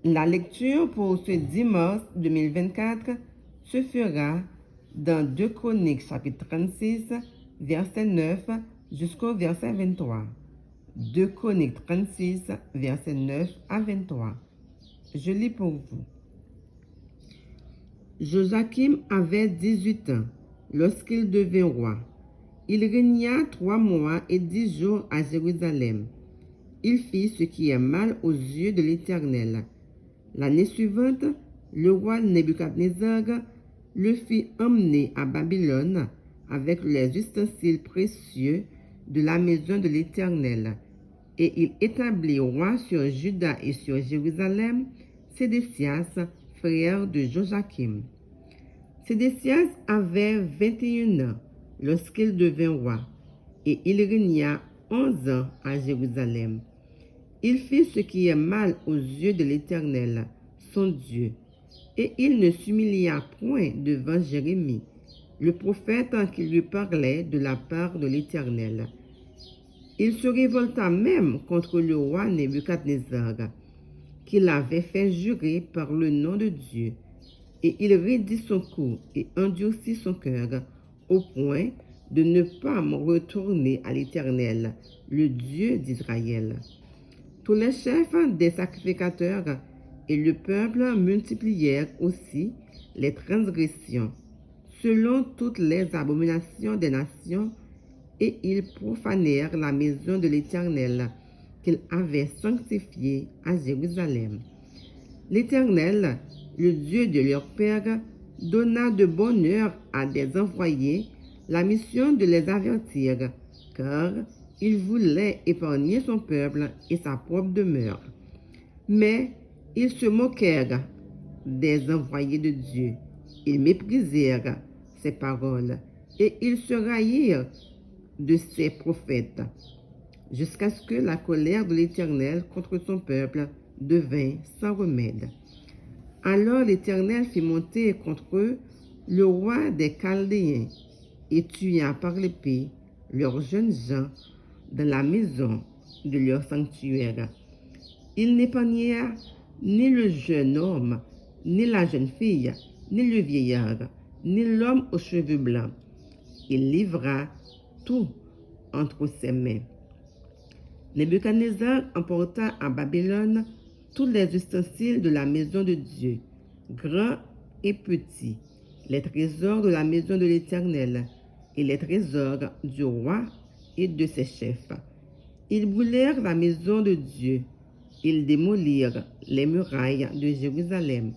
La lecture pour ce dimanche 2024 se fera dans 2 Chroniques chapitre 36, verset 9 jusqu'au verset 23. 2 Chroniques 36, verset 9 à 23. Je lis pour vous. Joachim avait 18 ans lorsqu'il devint roi. Il régna 3 mois et 10 jours à Jérusalem. Il fit ce qui est mal aux yeux de l'Éternel. L'année suivante, le roi Nebuchadnezzar le fit emmener à Babylone avec les ustensiles précieux de la maison de l'Éternel. Et il établit roi sur Juda et sur Jérusalem Sédécias, frère de Joachim. Sédécias avait 21 ans lorsqu'il devint roi, et il régna 11 ans à Jérusalem. Il fit ce qui est mal aux yeux de l'Éternel, son Dieu, et il ne s'humilia point devant Jérémie, le prophète qui lui parlait de la part de l'Éternel. Il se révolta même contre le roi Nebuchadnezzar, qu'il avait fait jurer par le nom de Dieu, et il raidit son cou et endurcit son cœur, au point de ne pas retourner à l'Éternel, le Dieu d'Israël. Tous les chefs des sacrificateurs et le peuple multiplièrent aussi les transgressions, selon toutes les abominations des nations, et ils profanèrent la maison de l'Éternel qu'il avait sanctifiée à Jérusalem. L'Éternel, le Dieu de leur père, donna de bonne heure à des envoyés la mission de les avertir, car il voulait épargner son peuple et sa propre demeure. Mais ils se moquèrent des envoyés de Dieu. Ils méprisèrent ses paroles et ils se raillirent de ses prophètes, jusqu'à ce que la colère de l'Éternel contre son peuple devint sans remède. Alors l'Éternel fit monter contre eux le roi des Chaldéens et tua par l'épée leurs jeunes gens dans la maison de leur sanctuaire. Il n'épargna ni le jeune homme, ni la jeune fille, ni le vieillard, ni l'homme aux cheveux blancs. Il livra tout entre ses mains. Nebuchadnezzar emporta à Babylone tous les ustensiles de la maison de Dieu, grands et petits, les trésors de la maison de l'Éternel et les trésors du roi et de ses chefs. Ils brûlèrent la maison de Dieu. Ils démolirent les murailles de Jérusalem.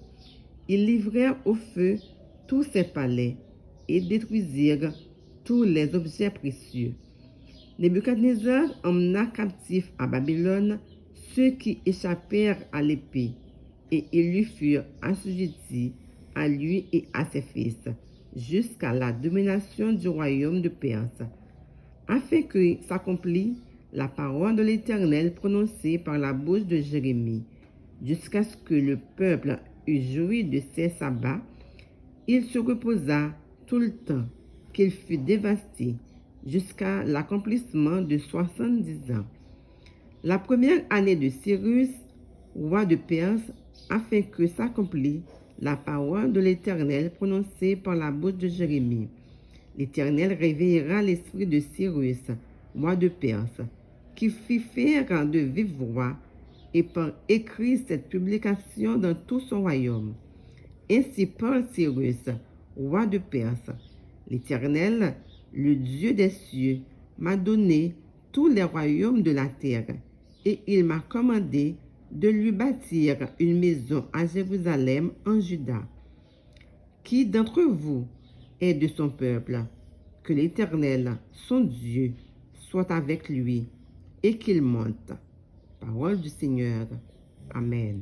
Ils livrèrent au feu tous ses palais et détruisirent tous les objets précieux. Nebuchadnezzar emmena captifs à Babylone ceux qui échappèrent à l'épée, et ils lui furent assujettis, à lui et à ses fils, jusqu'à la domination du royaume de Perse, afin que s'accomplisse la parole de l'Éternel prononcée par la bouche de Jérémie. Jusqu'à ce que le peuple eût joui de ses sabbats, il se reposa tout le temps qu'il fut dévasté, jusqu'à l'accomplissement de 70 ans. La première année de Cyrus, roi de Perse, afin que s'accomplisse la parole de l'Éternel prononcée par la bouche de Jérémie. L'Éternel réveillera l'esprit de Cyrus, roi de Perse, qui fit faire de vive voix et par écrit cette publication dans tout son royaume. Ainsi parle Cyrus, roi de Perse. L'Éternel, le Dieu des cieux, m'a donné tous les royaumes de la terre, et il m'a commandé de lui bâtir une maison à Jérusalem en Juda. Qui d'entre vous est de son peuple? Que l'Éternel, son Dieu, soit avec lui et qu'il monte. Parole du Seigneur. Amen.